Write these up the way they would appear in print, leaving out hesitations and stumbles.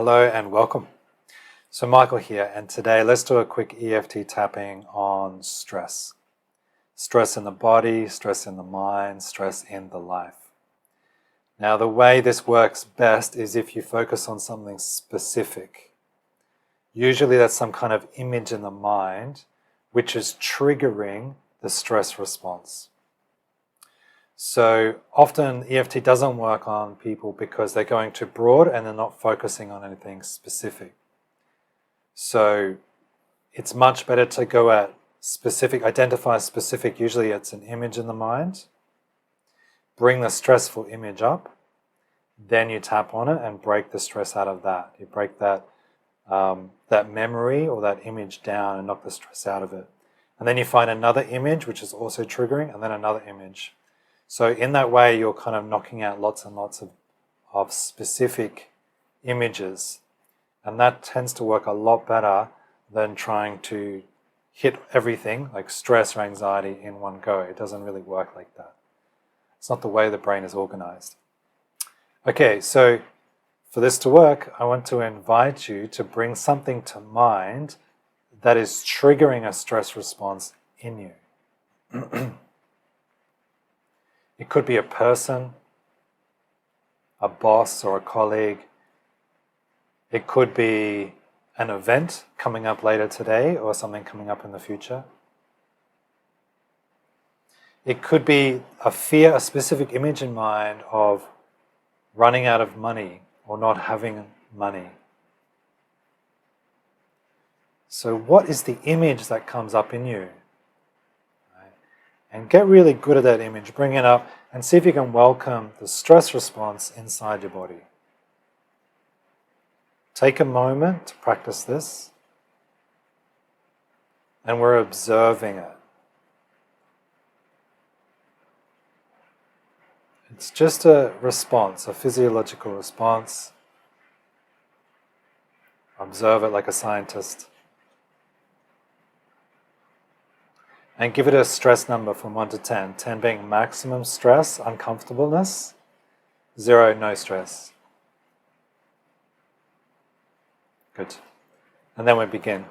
Hello and welcome. So Michael here, and today let's do a quick EFT tapping on stress. Stress in the body, stress in the mind, stress in the life. Now the way this works best is if you focus on something specific. Usually that's some kind of image in the mind which is triggering the stress response. So often EFT doesn't work on people because they're going too broad and they're not focusing on anything specific. So it's much better to go at specific, identify specific, usually it's an image in the mind, bring the stressful image up, then you tap on it and break the stress out of that. You break that memory or that image down and knock the stress out of it. And then you find another image which is also triggering, and then another image. So in that way, you're kind of knocking out lots and lots of specific images. And that tends to work a lot better than trying to hit everything, like stress or anxiety, in one go. It doesn't really work like that. It's not the way the brain is organized. Okay, so for this to work, I want to invite you to bring something to mind that is triggering a stress response in you. It could be a person, a boss or a colleague. It could be an event coming up later today or something coming up in the future. It could be a fear, a specific image in mind of running out of money or not having money. So what is the image that comes up in you? And get really good at that image, bring it up, and see if you can welcome the stress response inside your body. Take a moment to practice this, and we're observing it. It's just a response, a physiological response. Observe it like a scientist. And give it a stress number from 1 to 10. 10 being maximum stress, uncomfortableness. 0, no stress. Good. And then we begin.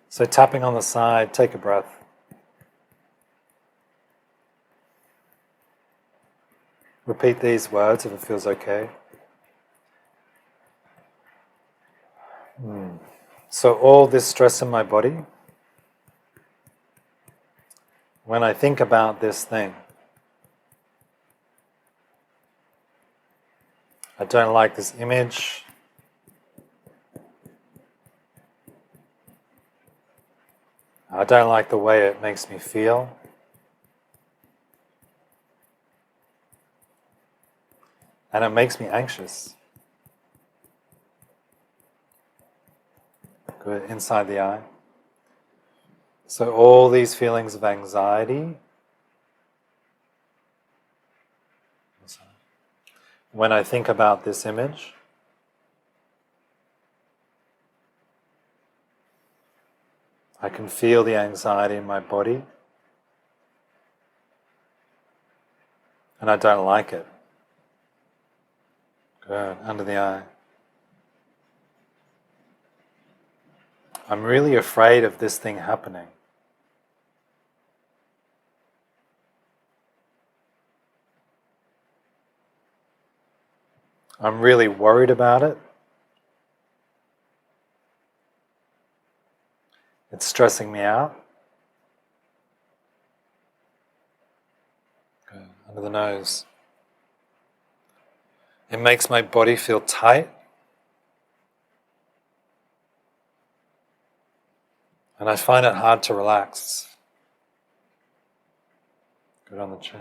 So tapping on the side, take a breath. Repeat these words if it feels okay. So all this stress in my body, when I think about this thing, I don't like this image. I don't like the way it makes me feel. And it makes me anxious. Good, inside the eye. So all these feelings of anxiety, when I think about this image, I can feel the anxiety in my body, and I don't like it. Good, under the eye. I'm really afraid of this thing happening. I'm really worried about it. It's stressing me out. Good. Under the nose. It makes my body feel tight. And I find it hard to relax. Good, on the chin.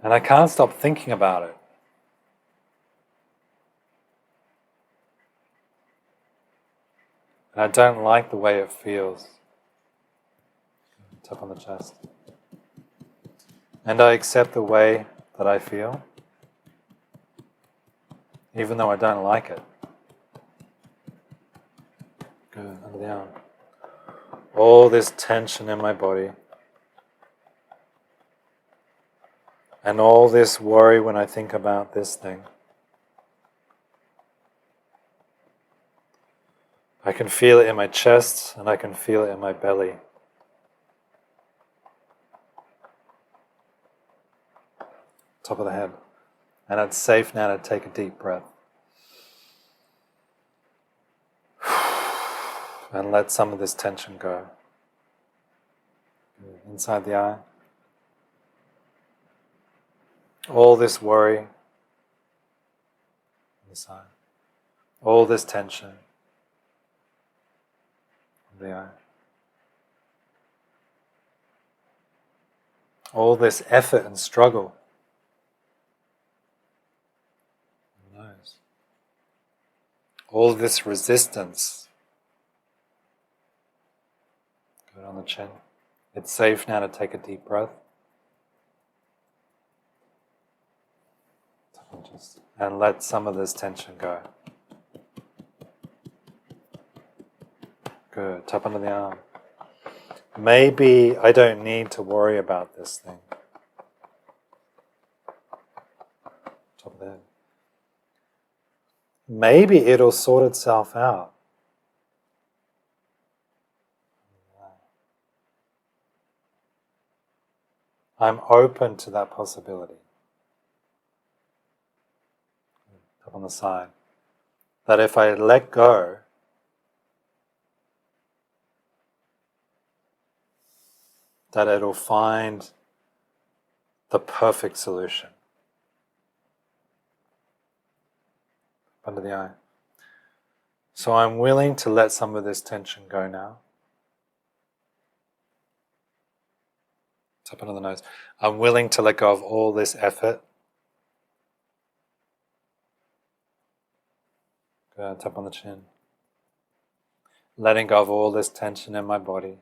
And I can't stop thinking about it. And I don't like the way it feels. Tap on the chest. And I accept the way that I feel, even though I don't like it. Good, under the arm. All this tension in my body. And all this worry when I think about this thing, I can feel it in my chest and I can feel it in my belly. Top of the head. And it's safe now to take a deep breath. And let some of this tension go. Inside the eye. All this worry. Inside. All this tension. The eye. All this effort and struggle. The nose. All this resistance. Good on the chin. It's safe now to take a deep breath. And let some of this tension go. Good. Top under the arm. Maybe I don't need to worry about this thing. Top of the head. Maybe it'll sort itself out. I'm open to that possibility. Up on the side. That if I let go, that it'll find the perfect solution. Under the eye. So I'm willing to let some of this tension go now. Top under the nose. I'm willing to let go of all this effort. Good, top on the chin. Letting go of all this tension in my body.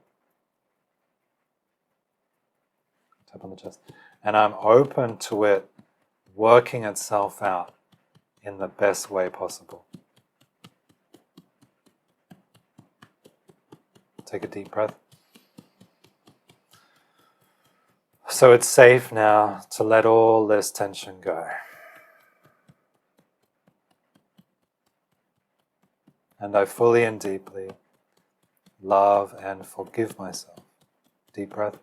Tap on the chest. And I'm open to it working itself out in the best way possible. Take a deep breath. So it's safe now to let all this tension go. And I fully and deeply love and forgive myself. Deep breath.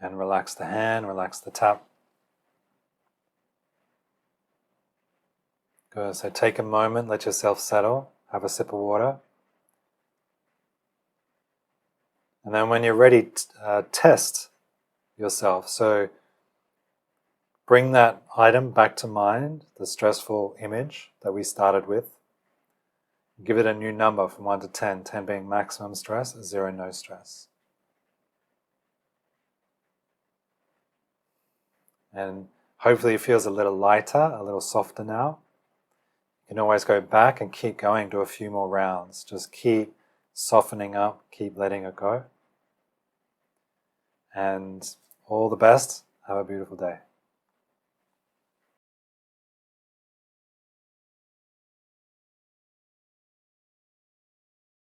And relax the hand, relax the tap. Good. So take a moment, let yourself settle, have a sip of water. And then when you're ready, test yourself. So bring that item back to mind, the stressful image that we started with. Give it a new number from 1 to 10, 10 being maximum stress, 0 no stress. And hopefully it feels a little lighter, a little softer now. You can always go back and keep going, do a few more rounds. Just keep softening up, keep letting it go. And all the best. Have a beautiful day.